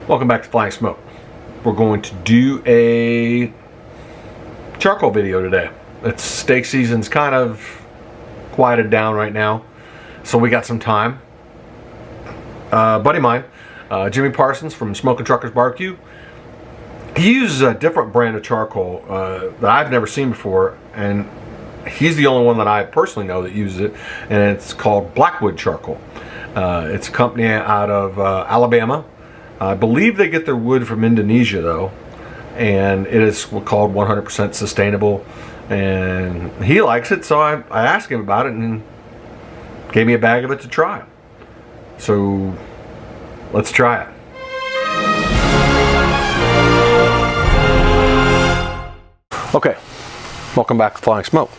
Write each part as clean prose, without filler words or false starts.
Welcome back to Flying Smoke. We're going to do a charcoal video today. It's steak season's kind of quieted down right now, so we got some time. Buddy of mine, Jimmy Parsons from Smokin Truckers Barbecue, he uses a different brand of charcoal that I've never seen before, and he's the only one that I personally know that uses it, and it's called Blackwood Charcoal. It's a company out of Alabama. I believe they get their wood from Indonesia though, and it is called 100% sustainable, and he likes it, so I asked him about it and gave me a bag of it to try. So let's try it. Okay, welcome back to Flying Smoke.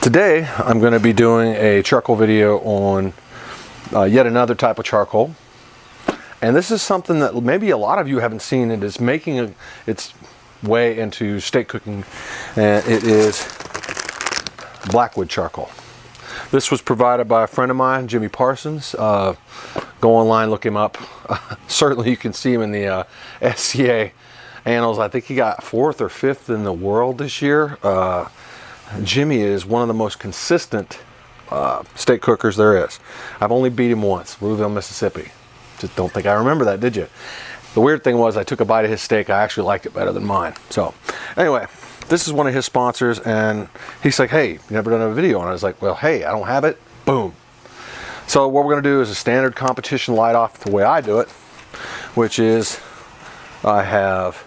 Today I'm going to be doing a charcoal video on yet another type of charcoal. And this is something that maybe a lot of you haven't seen. It is making its way into steak cooking, and it is Blackwood charcoal. This was provided by a friend of mine, Jimmy Parsons. Go online, look him up. Certainly you can see him in the SCA annals. I think he got 4th or 5th in the world this year. Jimmy is one of the most consistent steak cookers there is. I've only beat him once, Louisville, Mississippi. Just don't think I remember that, did you? The weird thing was I took a bite of his steak. I actually liked it better than mine. So anyway, this is one of his sponsors, and he's like, hey, you never done a video on it? I was like, well, hey, I don't have it. Boom. So what we're going to do is a standard competition light off the way I do it, which is I have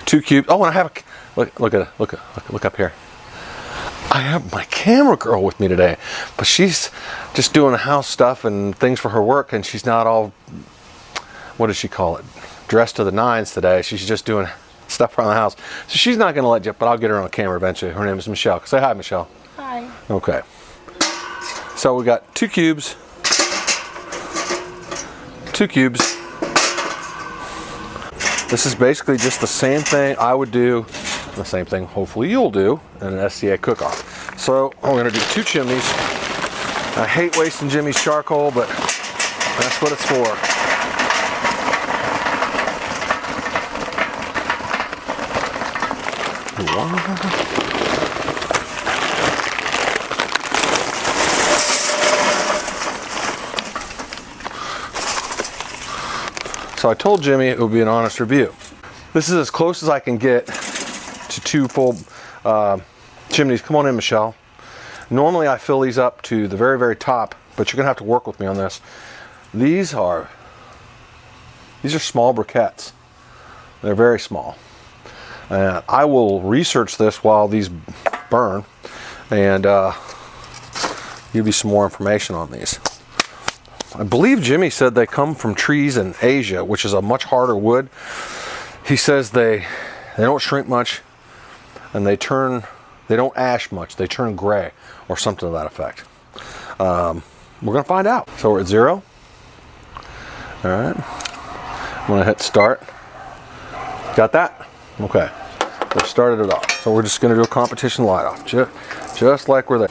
2 cubes. Oh, and I have a, look up here. I have my camera girl with me today, but she's just doing house stuff and things for her work, and she's not all, what does she call it, dressed to the nines today. She's just doing stuff around the house. So she's not going to let you, but I'll get her on camera eventually. Her name is Michelle. Say hi, Michelle. Hi. Okay. So we got 2 cubes. 2 cubes. This is basically just the same thing I would do, the same thing hopefully you'll do in an SCA cook-off. So I'm going to do 2 chimneys. I hate wasting Jimmy's charcoal, but that's what it's for. So I told Jimmy it would be an honest review. This is as close as I can get to 2 full chimneys. Come on in, Michelle. Normally I fill these up to the very, very top, but you're gonna have to work with me on this. These are small briquettes. They're very small. And I will research this while these burn and give you some more information on these. I believe Jimmy said they come from trees in Asia, which is a much harder wood. He says they don't shrink much, and they don't ash much. They turn gray or something to that effect. We're gonna find out. So we're at 0. All right, I'm gonna hit start. Got that? Okay, we started it off. So we're just gonna do a competition light off, just like we're there.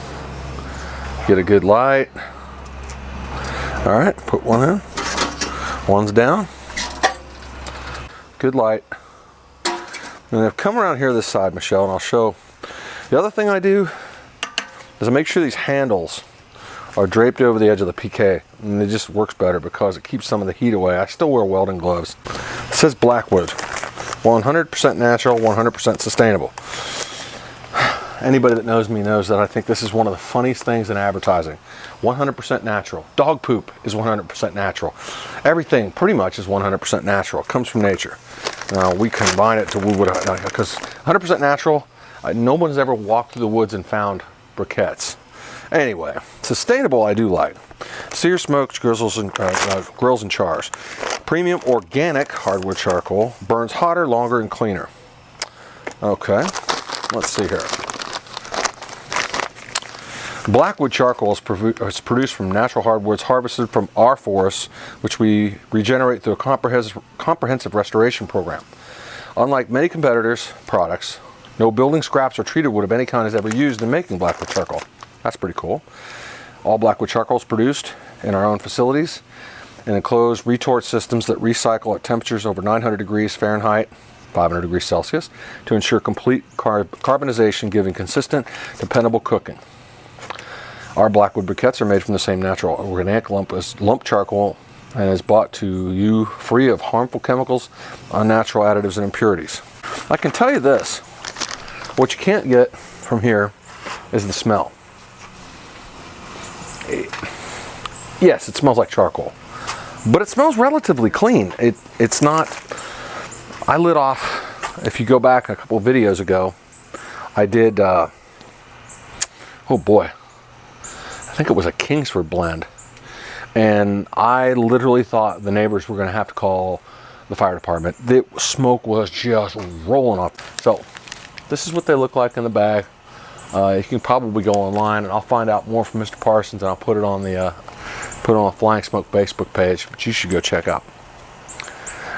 Get a good light. All right, put one in. One's down. Good light. And I've come around here this side, Michelle, and I'll show. The other thing I do is I make sure these handles are draped over the edge of the PK, and it just works better because it keeps some of the heat away. I still wear welding gloves. It says Blackwood, 100% natural, 100% sustainable. Anybody that knows me knows that I think this is one of the funniest things in advertising. 100% natural. Dog poop is 100% natural. Everything pretty much is 100% natural. It comes from nature. We combine it to wood because 100% natural. No one's ever walked through the woods and found briquettes. Anyway, sustainable I do like. Sear, smokes, grills and chars. Premium organic hardwood charcoal burns hotter, longer, and cleaner. Okay, let's see here. Blackwood charcoal is produced from natural hardwoods harvested from our forests, which we regenerate through a comprehensive restoration program. Unlike many competitors' products, no building scraps or treated wood of any kind is ever used in making Blackwood charcoal. That's pretty cool. All Blackwood charcoal is produced in our own facilities and enclosed retort systems that recycle at temperatures over 900 degrees Fahrenheit, 500 degrees Celsius, to ensure complete carbonization, giving consistent, dependable cooking. Our Blackwood briquettes are made from the same natural organic lump as lump charcoal and is brought to you free of harmful chemicals, unnatural additives, and impurities. I can tell you this, what you can't get from here is the smell. Yes, it smells like charcoal, but it smells relatively clean. It's not, I lit off, if you go back a couple of videos ago, I did, oh boy, I think it was a Kingsford blend. And I literally thought the neighbors were going to have to call the fire department. The smoke was just rolling off. So this is what they look like in the bag. You can probably go online, and I'll find out more from Mr. Parsons, and I'll put it on the Flying Smoke Facebook page, which you should go check out.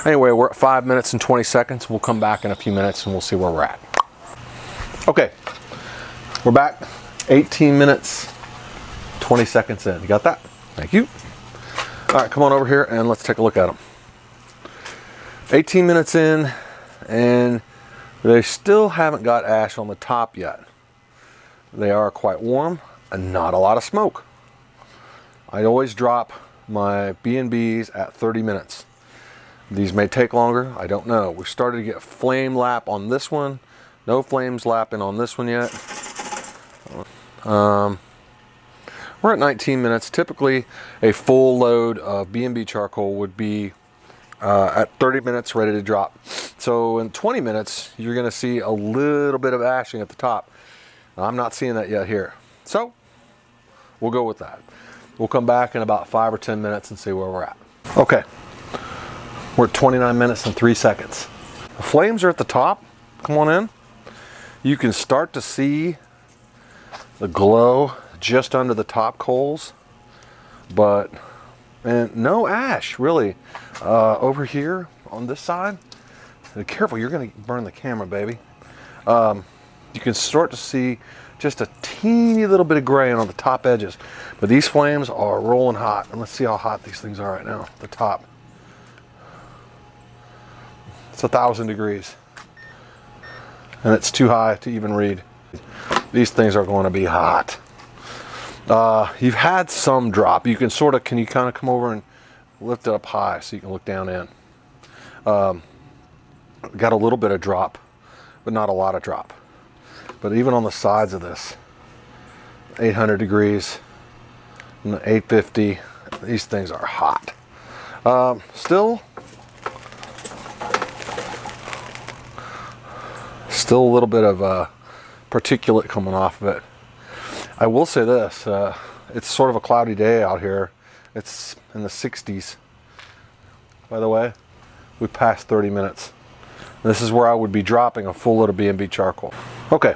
Anyway, we're at 5 minutes and 20 seconds. We'll come back in a few minutes and we'll see where we're at. Okay, we're back. 18 minutes, 20 seconds in. You got that? Thank you. All right, come on over here and let's take a look at them. 18 minutes in, and they still haven't got ash on the top yet. They are quite warm and not a lot of smoke. I always drop my B&Bs at 30 minutes. These may take longer, I don't know. We started to get flame lap on this one. No flames lapping on this one yet. We're at 19 minutes. Typically, a full load of B&B charcoal would be at 30 minutes ready to drop. So in 20 minutes, you're going to see a little bit of ashing at the top. I'm not seeing that yet here. So we'll go with that. We'll come back in about 5 or 10 minutes and see where we're at. Okay, we're at 29 minutes and 3 seconds. The flames are at the top. Come on in. You can start to see the glow just under the top coals, and no ash really over here on this side. Be careful, you're going to burn the camera, baby. You can start to see just a teeny little bit of gray on the top edges, but these flames are rolling hot. And let's see how hot these things are right now. The top, it's 1,000 degrees, and it's too high to even read. These things are going to be hot. You've had some drop. You can can you kind of come over and lift it up high so you can look down in. Got a little bit of drop, but not a lot of drop. But even on the sides of this, 800 degrees, 850, these things are hot. Still a little bit of particulate coming off of it. I will say this, it's sort of a cloudy day out here. It's in the 60s. By the way, we passed 30 minutes. This is where I would be dropping a full load of B&B charcoal. Okay,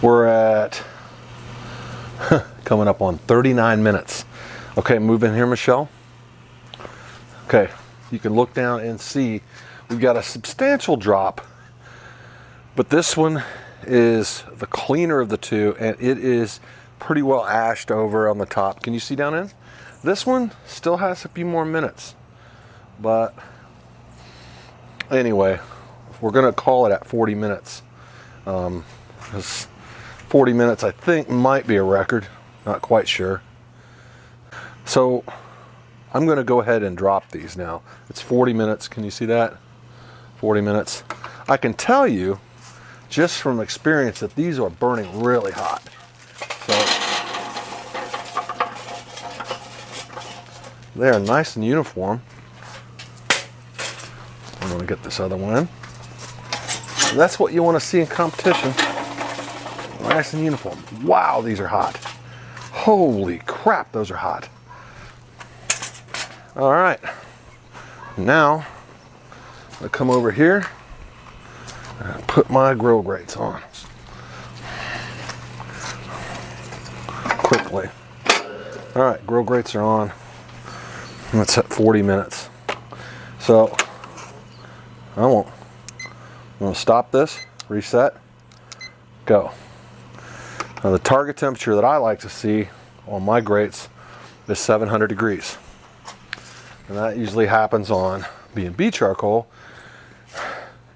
we're at coming up on 39 minutes. Okay, move in here, Michelle. Okay, you can look down and see we've got a substantial drop, but this one is the cleaner of the two, and it is pretty well ashed over on the top. Can you see down in? This one still has a few more minutes, but anyway, we're gonna call it at 40 minutes. 40 minutes, I think, might be a record. Not quite sure. So I'm gonna go ahead and drop these now. It's 40 minutes. Can you see that? 40 minutes. I can tell you just from experience that these are burning really hot. So they are nice and uniform. I'm going to get this other one in. And that's what you want to see in competition. Nice and uniform. Wow, these are hot. Holy crap, those are hot. All right. Now, I come over here and put my grill grates on. Quickly. All right, grill grates are on. That's at 40 minutes. So, I'm gonna stop this, reset, go. Now the target temperature that I like to see on my grates is 700 degrees. And that usually happens on B&B charcoal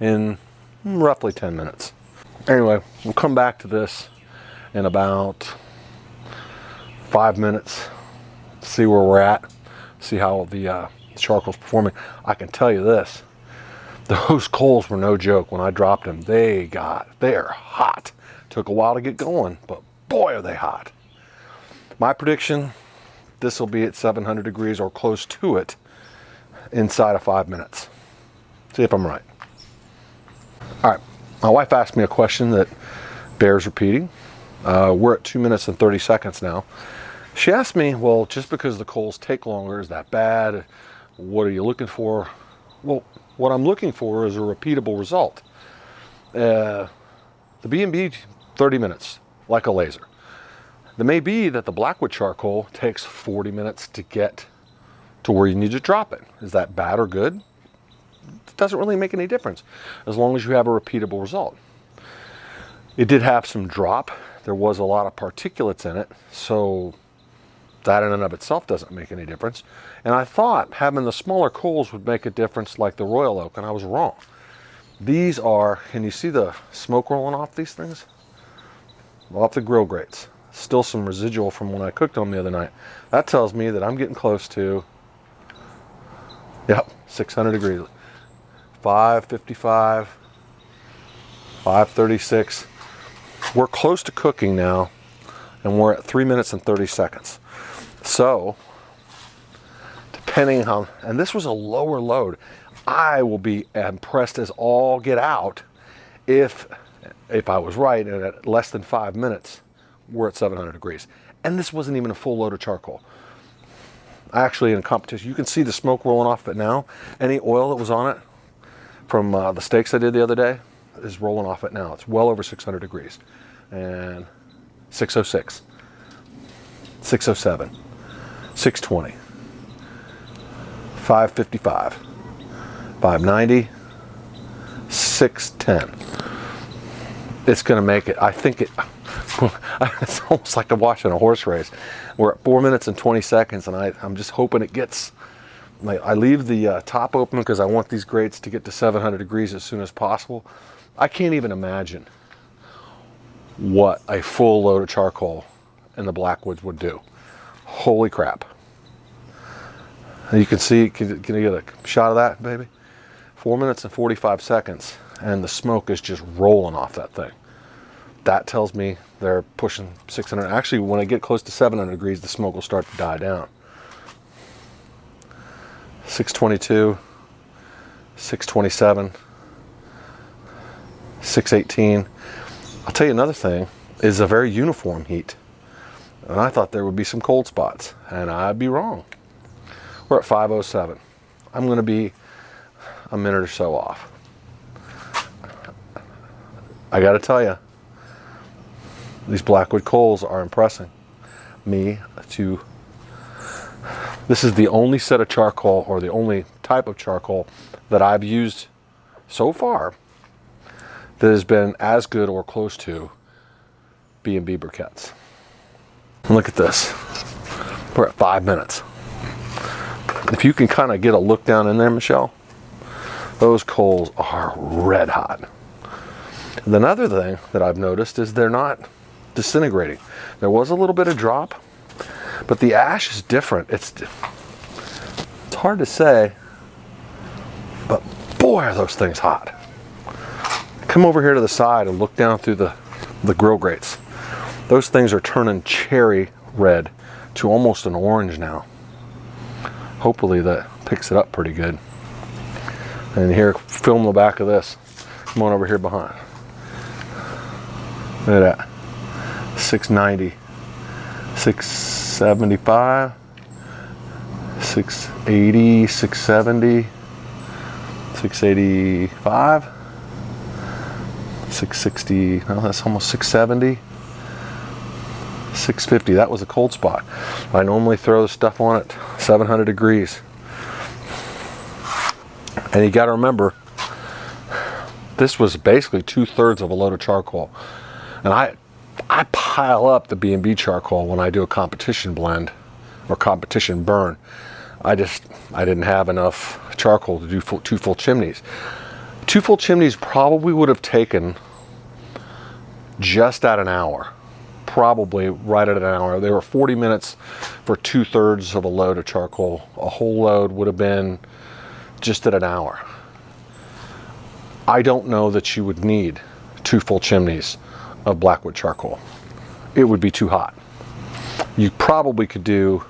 in roughly 10 minutes. Anyway, we'll come back to this in about 5 minutes, see where we're at, see how the charcoal's performing. I can tell you this, those coals were no joke when I dropped them. They're hot. Took a while to get going, but boy are they hot. My prediction, this will be at 700 degrees or close to it inside of 5 minutes. See if I'm right. All right, my wife asked me a question that bears repeating. We're at 2 minutes and 30 seconds now. She asked me, well, just because the coals take longer, is that bad? What are you looking for? Well, what I'm looking for is a repeatable result. The B&B, 30 minutes, like a laser. It may be that the Blackwood charcoal takes 40 minutes to get to where you need to drop it. Is that bad or good? It doesn't really make any difference as long as you have a repeatable result. It did have some drop. There was a lot of particulates in it, so that in and of itself doesn't make any difference. And I thought having the smaller coals would make a difference like the Royal Oak, and I was wrong. These are, can you see the smoke rolling off these things? Off the grill grates. Still some residual from when I cooked them the other night. That tells me that I'm getting close to, yep, 600 degrees. 555, 536. We're close to cooking now, and we're at 3 minutes and 30 seconds. So, depending on, and this was a lower load, I will be impressed as all get out if I was right, and at less than 5 minutes, we're at 700 degrees. And this wasn't even a full load of charcoal. Actually, in competition, you can see the smoke rolling off it now. Any oil that was on it from the steaks I did the other day is rolling off it now. It's well over 600 degrees. And 606, 607, 620, 555, 590, 610. It's going to make it. I think it. It's almost like I'm watching a horse race. We're at 4 minutes and 20 seconds, and I'm just hoping it gets. I leave the top open because I want these grates to get to 700 degrees as soon as possible. I can't even imagine what a full load of charcoal in the Blackwoods would do. Holy crap. And you can see, can you get a shot of that, baby? 4 minutes and 45 seconds, and the smoke is just rolling off that thing. That tells me they're pushing 600. Actually, when I get close to 700 degrees, the smoke will start to die down. 622, 627, 618. I'll tell you another thing, is a very uniform heat. And I thought there would be some cold spots, and I'd be wrong. We're at 507. I'm going to be a minute or so off. I got to tell you, these Blackwood coals are impressing me to. This is the only set of charcoal, or the only type of charcoal that I've used so far that has been as good or close to B&B briquettes. Look at this. We're at 5 minutes. If you can kind of get a look down in there, Michelle, those coals are red hot. And another thing that I've noticed is they're not disintegrating. There was a little bit of drop, but the ash is different. It's hard to say, but boy are those things hot. Come over here to the side and look down through the grill grates. Those things are turning cherry red to almost an orange now. Hopefully that picks it up pretty good. And here, film the back of this. Come on over here behind. Look at that. 690, 675, 680, 670, 685, 660, well, that's almost 670, 650. That was a cold spot. I normally throw the stuff on at 700 degrees. And you got to remember, this was basically 2/3 of a load of charcoal. And I pile up the B&B charcoal when I do a competition blend or competition burn. I didn't have enough charcoal to do two full chimneys. 2 full chimneys probably would have taken just at an hour. Probably right at an hour. They were 40 minutes for 2/3 of a load of charcoal. A whole load would have been just at an hour. I don't know that you would need 2 full chimneys of Blackwood charcoal. It would be too hot. You probably could do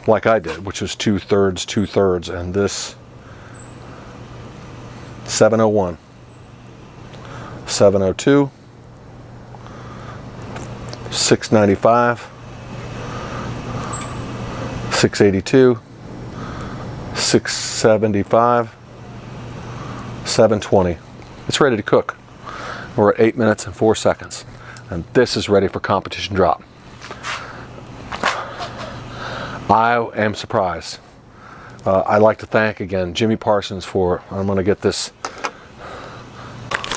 like I did, which was 2/3, 2/3, and this 701, 702, 695, 682, 675, 720. It's ready to cook. We're at 8 minutes and 4 seconds. And this is ready for competition drop. I am surprised. I'd like to thank again Jimmy Parsons for, I'm going to get this,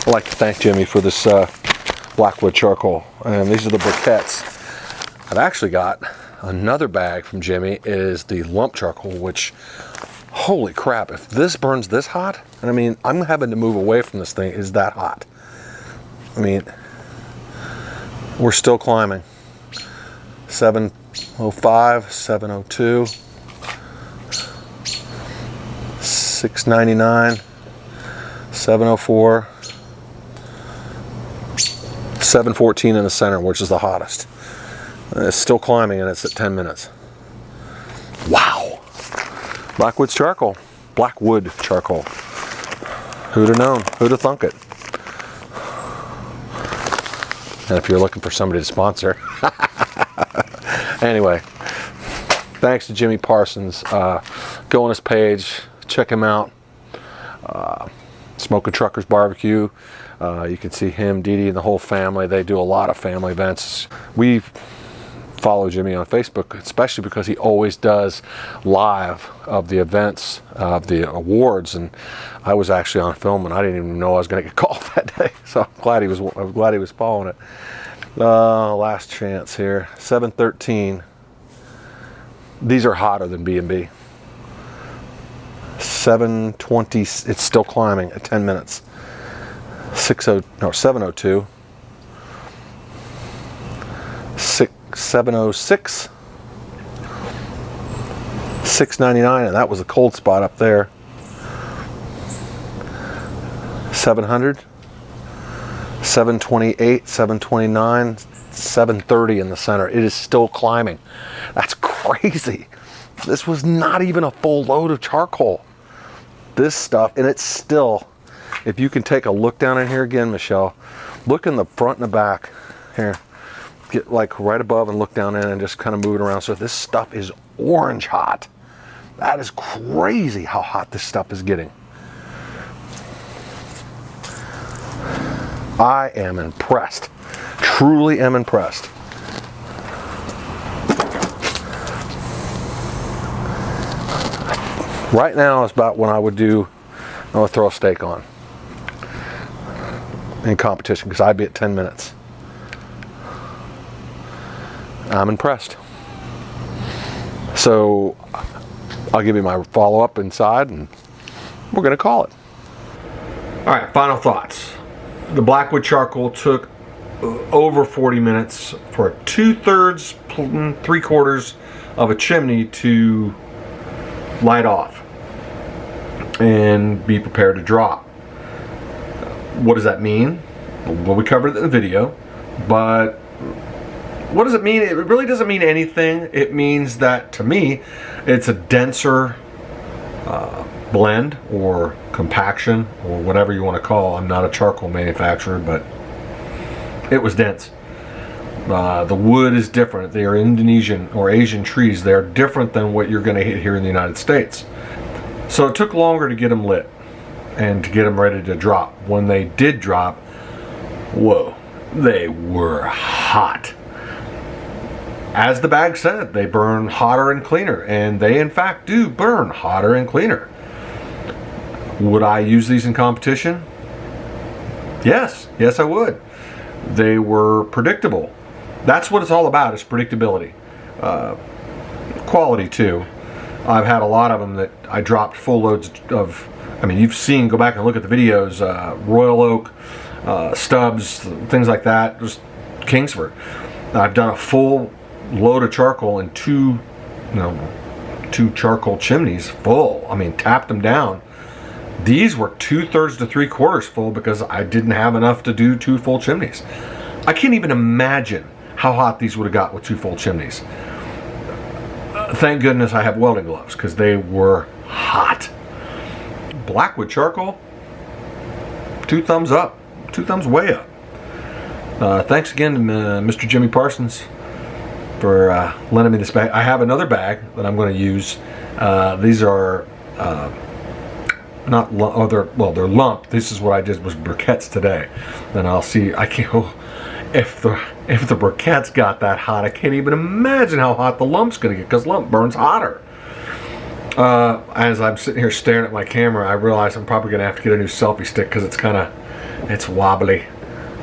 I'd like to thank Jimmy for this Blackwood charcoal. And these are the briquettes. I've actually got another bag from Jimmy. It is the lump charcoal, which, holy crap, if this burns this hot, and I mean, I'm having to move away from this thing, it's that hot. I mean, we're still climbing. 705, 702, 699, 704, 714 in the center, which is the hottest. It's still climbing, and it's at 10 minutes. Wow. Blackwood charcoal. Blackwood charcoal. Who'd have known? Who'd have thunk it? And if you're looking for somebody to sponsor. Anyway, thanks to Jimmy Parsons. Go on his page, check him out. Smokin Truckers Barbecue. You can see him, Dee Dee, and the whole family. They do a lot of family events. We follow Jimmy on Facebook, especially because he always does live of the events, of the awards. And I was actually on film, and I didn't even know I was going to get called that day. So I'm glad he was following it. Last chance here, 713. These are hotter than B&B. 720. It's still climbing at 10 minutes. 702. 706. 699, and that was a cold spot up there. 700. 728, 729, 730 in the center. It is still climbing. That's crazy. This was not even a full load of charcoal. This stuff, and it's still, if you can take a look down in here again, Michelle, look in the front and the back here. Get like right above and look down in and just kind of move it around. So this stuff is orange hot. That is crazy how hot this stuff is getting. I am impressed. Truly am impressed. Right now is about when I would throw a steak on in competition, because I'd be at 10 minutes. I'm impressed. So I'll give you my follow-up inside, and we're going to call it. All right, final thoughts. The Blackwood charcoal took over 40 minutes for 2/3, 3/4 of a chimney to light off and be prepared to drop. What does that mean? Well, we covered it in the video, but what does it mean? It really doesn't mean anything. It means that, to me, it's a denser blend or compaction or whatever you want to call. I'm not a charcoal manufacturer, but it was dense. The wood is different. They are Indonesian or Asian trees. They're different than what you're going to hit here in the United States. So it took longer to get them lit and to get them ready to drop. When they did drop, whoa, they were hot. As the bag said, they burn hotter and cleaner, and they in fact do burn hotter and cleaner. Would I use these in competition? Yes, I would. They were predictable. That's what it's all about, is predictability. Quality too, I've had a lot of them that I dropped full loads of. I mean, you've seen, go back and look at the videos, Royal Oak, stubs, things like that, just Kingsford. I've done a full load of charcoal in two charcoal chimneys full. I mean, tapped them down. These were 2/3 to 3/4 full because I didn't have enough to do 2 full chimneys. I can't even imagine how hot these would have got with 2 full chimneys. Thank goodness I have welding gloves because they were hot. Blackwood Charcoal, 2 thumbs up, 2 thumbs way up. Thanks again to Mr. Jimmy Parsons for lending me this bag. I have another bag that I'm going to use. These are they're lumped. This is what I did was briquettes today. Then I'll see. I can't. If the briquettes got that hot, I can't even imagine how hot the lump's going to get because lump burns hotter. As I'm sitting here staring at my camera, I realize I'm probably going to have to get a new selfie stick because it's wobbly.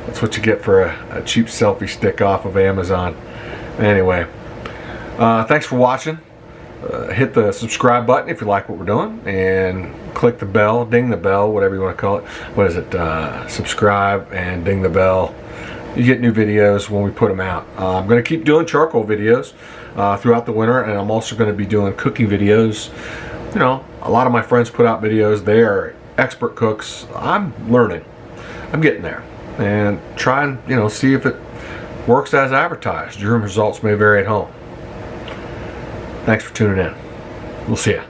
That's what you get for a cheap selfie stick off of Amazon. Anyway, thanks for watching. Hit the subscribe button if you like what we're doing, and click the bell, ding the bell, whatever you want to call it. What is it? Subscribe and ding the bell. You get new videos when we put them out. I'm going to keep doing charcoal videos throughout the winter, and I'm also going to be doing cooking videos. You know, a lot of my friends put out videos. They are expert cooks. I'm learning. I'm getting there, and try and see if it works as advertised. Your results may vary at home. Thanks for tuning in. We'll see ya.